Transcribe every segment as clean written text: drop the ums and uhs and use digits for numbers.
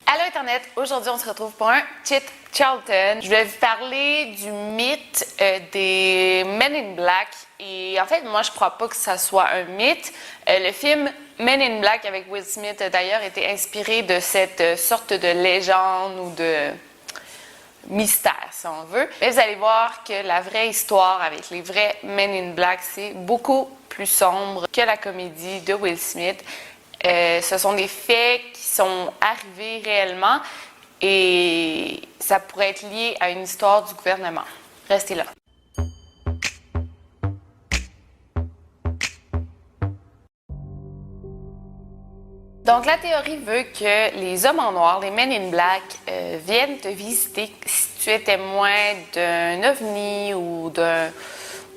Allô Internet, aujourd'hui on se retrouve pour un Chit Charlton. Je vais vous parler du mythe des Men in Black. Et en fait, moi je crois pas que ça soit un mythe. Le film Men in Black avec Will Smith d'ailleurs était inspiré de cette sorte de légende ou de mystère si on veut. Mais vous allez voir que la vraie histoire avec les vrais Men in Black, c'est beaucoup plus sombre que la comédie de Will Smith. Ce sont des faits qui sont arrivés réellement et ça pourrait être lié à une histoire du gouvernement. Restez là. Donc, la théorie veut que les hommes en noir, les Men in Black, viennent te visiter si tu es témoin d'un ovni ou d'un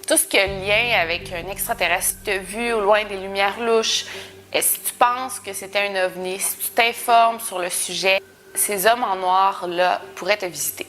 tout ce qui a lien avec un extraterrestre. Si tu as vu au loin des lumières louches, si tu penses que c'était un ovni, si tu t'informes sur le sujet, ces hommes en noir-là pourraient te visiter.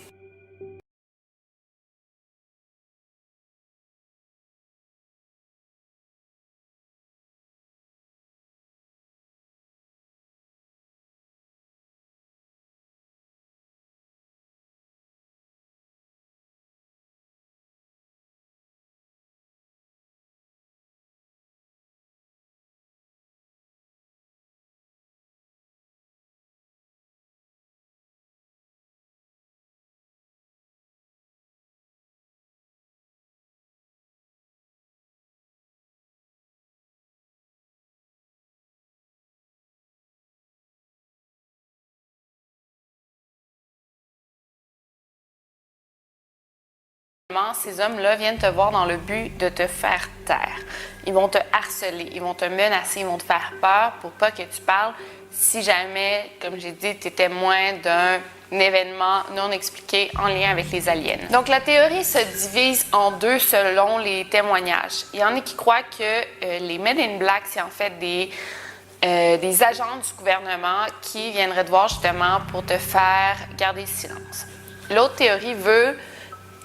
Ces hommes-là viennent te voir dans le but de te faire taire. Ils vont te harceler, ils vont te menacer, ils vont te faire peur pour pas que tu parles si jamais, comme j'ai dit, tu es témoin d'un événement non expliqué en lien avec les aliens. Donc la théorie se divise en deux selon les témoignages. Il y en a qui croient que les Men in Black, c'est en fait des agents du gouvernement qui viendraient te voir justement pour te faire garder le silence. L'autre théorie veut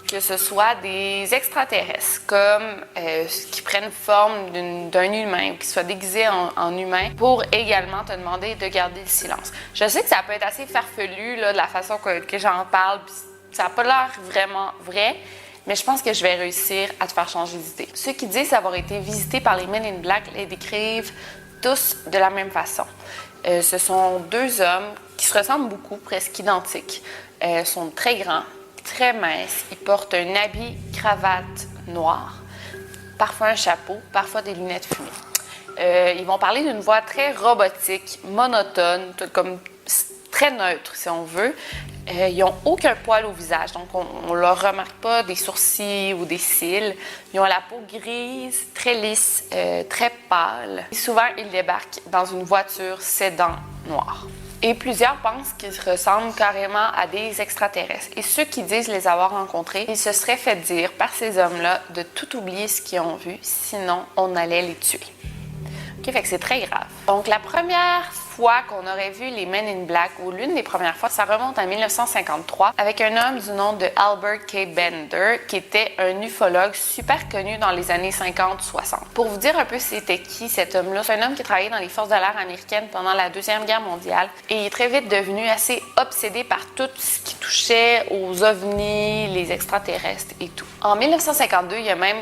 que ce soit des extraterrestres, comme qui prennent forme d'un humain ou qui soient déguisés en humain pour également te demander de garder le silence. Je sais que ça peut être assez farfelu là, de la façon que j'en parle, puis ça n'a pas l'air vraiment vrai, mais je pense que je vais réussir à te faire changer d'idée. Ceux qui disent avoir été visités par les Men in Black les décrivent tous de la même façon. Ce sont deux hommes qui se ressemblent beaucoup, presque identiques. Ils sont très grands, très minces. Ils portent un habit cravate noir, parfois un chapeau, parfois des lunettes fumées. Ils vont parler d'une voix très robotique, monotone, comme très neutre si on veut. Ils n'ont aucun poil au visage, donc on ne leur remarque pas des sourcils ou des cils. Ils ont la peau grise, très lisse, très pâle. Et souvent, ils débarquent dans une voiture sédan noire. Et plusieurs pensent qu'ils ressemblent carrément à des extraterrestres. Et ceux qui disent les avoir rencontrés, ils se seraient fait dire par ces hommes-là de tout oublier ce qu'ils ont vu, sinon on allait les tuer. OK, fait que c'est très grave. Donc la première fois qu'on aurait vu les Men in Black, ou l'une des premières fois, ça remonte à 1953, avec un homme du nom de Albert K. Bender, qui était un ufologue super connu dans les années 50-60. Pour vous dire un peu c'était qui cet homme-là, c'est un homme qui travaillait dans les forces de l'air américaines pendant la Deuxième Guerre mondiale, et il est très vite devenu assez obsédé par tout ce qui touchait aux ovnis, les extraterrestres et tout. En 1952, il y a même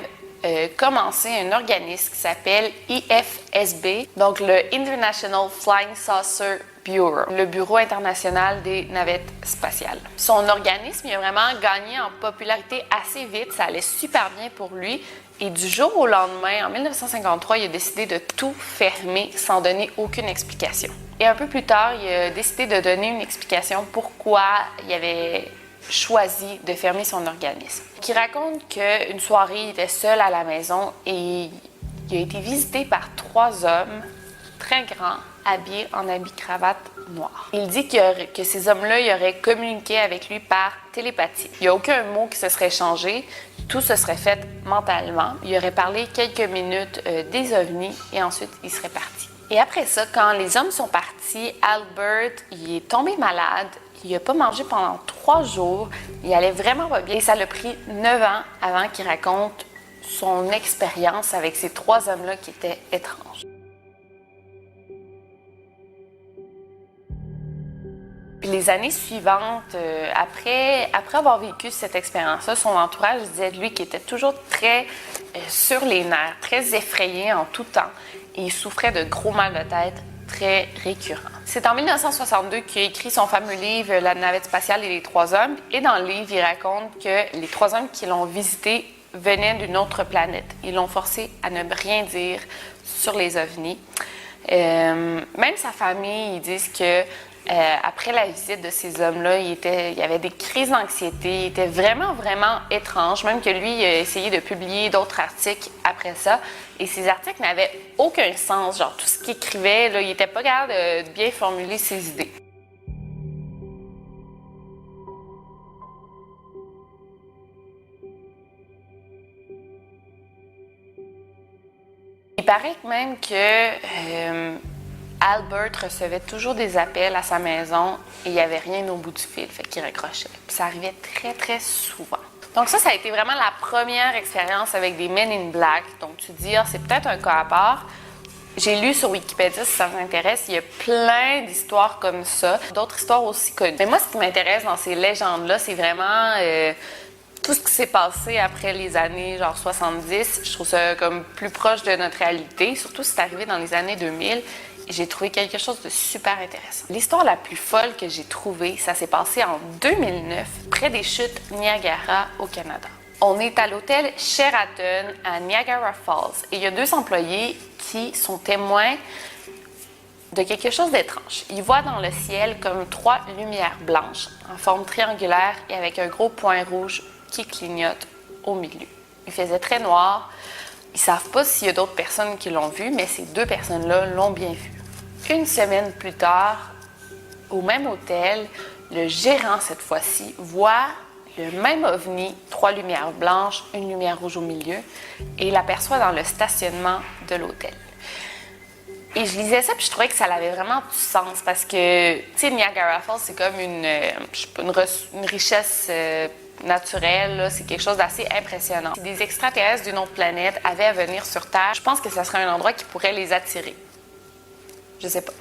commencé un organisme qui s'appelle IFSB, donc le International Flying Saucer Bureau, le Bureau international des navettes spatiales. Son organisme, il a vraiment gagné en popularité assez vite, ça allait super bien pour lui. Et du jour au lendemain, en 1953, il a décidé de tout fermer sans donner aucune explication. Et un peu plus tard, il a décidé de donner une explication pourquoi il avait choisi de fermer son organisme. Qui raconte qu'une soirée, il était seul à la maison et il a été visité par trois hommes très grands, habillés en habit cravate noir. Il dit que ces hommes-là, ils auraient communiqué avec lui par télépathie. Il n'y a aucun mot qui se serait changé, tout se serait fait mentalement. Il aurait parlé quelques minutes des ovnis et ensuite il serait parti. Et après ça, quand les hommes sont partis, Albert, il est tombé malade. Il n'a pas mangé pendant 3 jours. Il allait vraiment pas bien. Et ça l'a pris 9 ans avant qu'il raconte son expérience avec ces 3 hommes-là qui étaient étranges. Puis les années suivantes, après avoir vécu cette expérience-là, son entourage disait de lui qu'il était toujours très sur les nerfs, très effrayé en tout temps. Et il souffrait de gros mal de tête très récurrents. C'est en 1962 qu'il a écrit son fameux livre « La navette spatiale et les trois hommes ». Et dans le livre, il raconte que les trois hommes qui l'ont visité venaient d'une autre planète. Ils l'ont forcé à ne rien dire sur les ovnis. Même sa famille, ils disent que après la visite de ces hommes-là, il y avait des crises d'anxiété, il était vraiment, vraiment étrange, même que lui, il a essayé de publier d'autres articles après ça, et ces articles n'avaient aucun sens, genre tout ce qu'il écrivait, là, il n'était pas capable de bien formuler ses idées. Il paraît même que Albert recevait toujours des appels à sa maison et il n'y avait rien au bout du fil, fait qu'il raccrochait. Puis ça arrivait très, très souvent. Donc ça a été vraiment la première expérience avec des Men in Black. Donc tu te dis, ah, c'est peut-être un cas à part. J'ai lu sur Wikipédia, si ça vous intéresse, il y a plein d'histoires comme ça, d'autres histoires aussi connues. Mais moi, ce qui m'intéresse dans ces légendes-là, c'est vraiment tout ce qui s'est passé après les années genre 70. Je trouve ça comme plus proche de notre réalité, surtout si c'est arrivé dans les années 2000. J'ai trouvé quelque chose de super intéressant. L'histoire la plus folle que j'ai trouvée, ça s'est passé en 2009, près des chutes Niagara au Canada. On est à l'hôtel Sheraton à Niagara Falls et il y a deux employés qui sont témoins de quelque chose d'étrange. Ils voient dans le ciel comme trois lumières blanches en forme triangulaire et avec un gros point rouge qui clignote au milieu. Il faisait très noir. Ils ne savent pas s'il y a d'autres personnes qui l'ont vu, mais ces deux personnes-là l'ont bien vu. Une semaine plus tard, au même hôtel, le gérant, cette fois-ci, voit le même ovni, trois lumières blanches, une lumière rouge au milieu, et il l'aperçoit dans le stationnement de l'hôtel. Et je lisais ça, puis je trouvais que ça avait vraiment du sens, parce que, tu sais, Niagara Falls, c'est comme une richesse naturelle, là, c'est quelque chose d'assez impressionnant. Si des extraterrestres d'une autre planète avaient à venir sur Terre, je pense que ce serait un endroit qui pourrait les attirer. Je sais pas.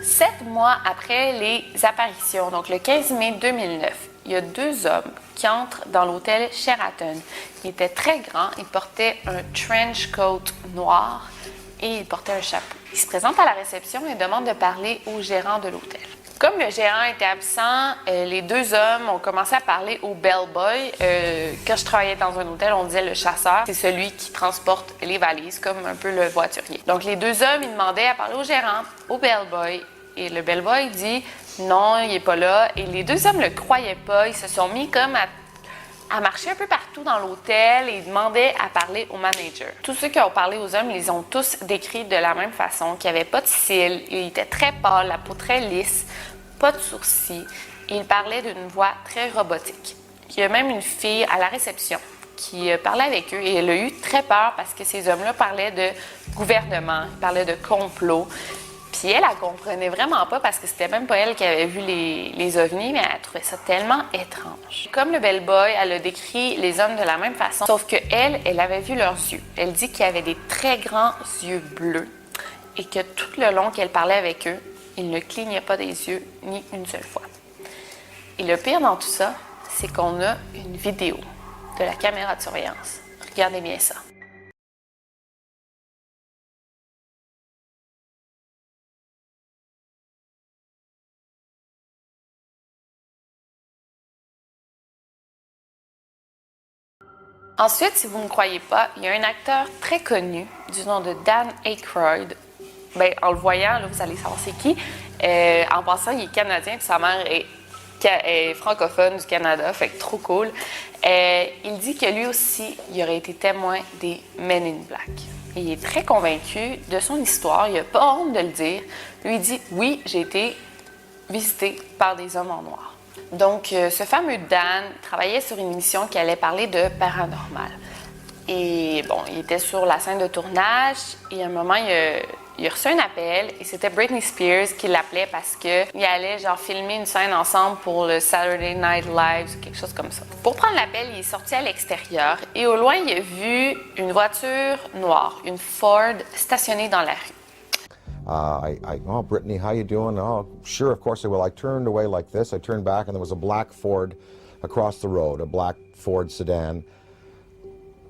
Sept mois après les apparitions, donc le 15 mai 2009, il y a deux hommes qui entrent dans l'hôtel Sheraton. Ils étaient très grands, ils portaient un trench coat noir et ils portaient un chapeau. Ils se présentent à la réception et demandent de parler au gérant de l'hôtel. Comme le gérant était absent, les deux hommes ont commencé à parler au bellboy. Quand je travaillais dans un hôtel, on disait le chasseur. C'est celui qui transporte les valises, comme un peu le voiturier. Donc les deux hommes, ils demandaient à parler au gérant, au bellboy. Et le bellboy dit non, il n'est pas là. Et les deux hommes ne le croyaient pas. Ils se sont mis comme à marcher un peu partout dans l'hôtel et ils demandaient à parler au manager. Tous ceux qui ont parlé aux hommes, ils les ont tous décrits de la même façon, qu'il n'y avait pas de cils, ils étaient très pâles, la peau très lisse, pas de sourcils. Et ils parlaient d'une voix très robotique. Il y a même une fille à la réception qui parlait avec eux et elle a eu très peur parce que ces hommes-là parlaient de gouvernement, ils parlaient de complot. Puis elle comprenait vraiment pas parce que c'était même pas elle qui avait vu les ovnis, mais elle trouvait ça tellement étrange. Comme le bellboy, elle a décrit les hommes de la même façon, sauf que elle avait vu leurs yeux. Elle dit qu'il y avait des très grands yeux bleus et que tout le long qu'elle parlait avec eux, ils ne clignaient pas des yeux ni une seule fois. Et le pire dans tout ça, c'est qu'on a une vidéo de la caméra de surveillance. Regardez bien ça. Ensuite, si vous ne me croyez pas, il y a un acteur très connu du nom de Dan Aykroyd. Bien, en le voyant, là, vous allez savoir c'est qui. En passant, il est canadien, puis sa mère est francophone du Canada, fait que trop cool. Il dit que lui aussi, il aurait été témoin des Men in Black. Et il est très convaincu de son histoire, il n'a pas honte de le dire. Lui, il dit « Oui, j'ai été visité par des hommes en noir ». Donc, ce fameux Dan travaillait sur une émission qui allait parler de paranormal. Et bon, il était sur la scène de tournage et à un moment, il il a reçu un appel et c'était Britney Spears qui l'appelait parce qu'il allait genre filmer une scène ensemble pour le Saturday Night Live ou quelque chose comme ça. Pour prendre l'appel, il est sorti à l'extérieur et au loin, il a vu une voiture noire, une Ford, stationnée dans la rue. Oh, Brittany, how you doing? Oh, sure, of course I will. I turned away like this. I turned back, and there was a black Ford across the road, a black Ford sedan.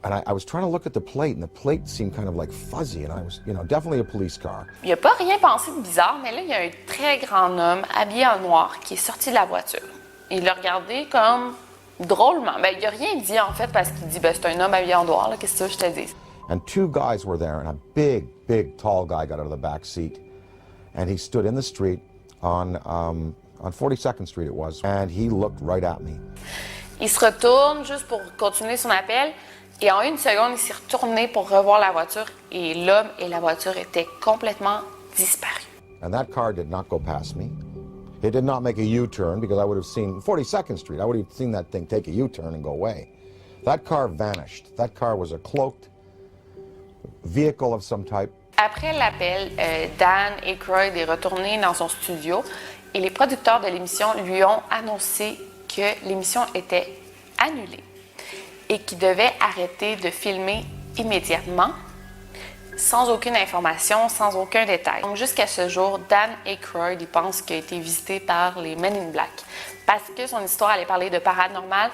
And I was trying to look at the plate, and the plate seemed kind of like fuzzy, and I was, definitely a police car. Il n'a pas rien pensé de bizarre, mais là, il y a un très grand homme habillé en noir qui est sorti de la voiture. Il l'a regardé comme drôlement. Ben, il n'a rien dit, en fait, parce qu'il dit, ben, c'est un homme habillé en noir, là, qu'est-ce que je te dis? And two guys were there, and a big, tall guy got out of the back seat, and he stood in the street on 42nd Street it was, and he looked right at me. Il se retourne juste pour continuer son appel, et en une seconde, il s'est retourné pour revoir la voiture, et l'homme et la voiture étaient complètement disparus. And that car did not go past me. It did not make a U-turn, because I would have seen 42nd Street. I would have seen that thing take a U-turn and go away. That car vanished. That car was a cloaked vehicle of some type. Après l'appel, Dan Aykroyd est retourné dans son studio et les producteurs de l'émission lui ont annoncé que l'émission était annulée et qu'il devait arrêter de filmer immédiatement, sans aucune information, sans aucun détail. Donc jusqu'à ce jour, Dan Aykroyd, il pense qu'il a été visité par les Men in Black parce que son histoire allait parler de paranormal,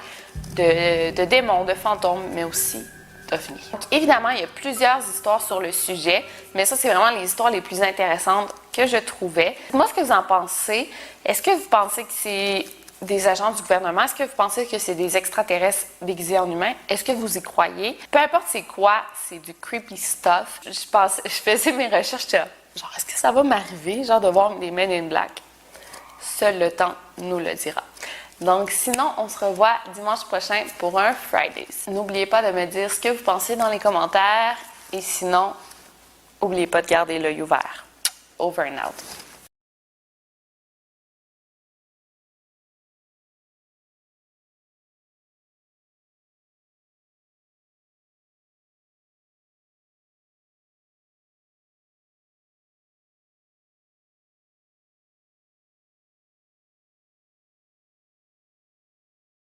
de démons, de fantômes, mais aussi d'ovnis. Donc évidemment, il y a plusieurs histoires sur le sujet, mais ça, c'est vraiment les histoires les plus intéressantes que je trouvais. Moi, ce que vous en pensez, est-ce que vous pensez que c'est des agents du gouvernement? Est-ce que vous pensez que c'est des extraterrestres déguisés en humains? Est-ce que vous y croyez? Peu importe c'est quoi, c'est du creepy stuff. Je faisais mes recherches, genre, est-ce que ça va m'arriver, genre, de voir des Men in Black? Seul le temps nous le dira. Donc, sinon, on se revoit dimanche prochain pour un Fridays. N'oubliez pas de me dire ce que vous pensez dans les commentaires. Et sinon, n'oubliez pas de garder l'œil ouvert. Over and out.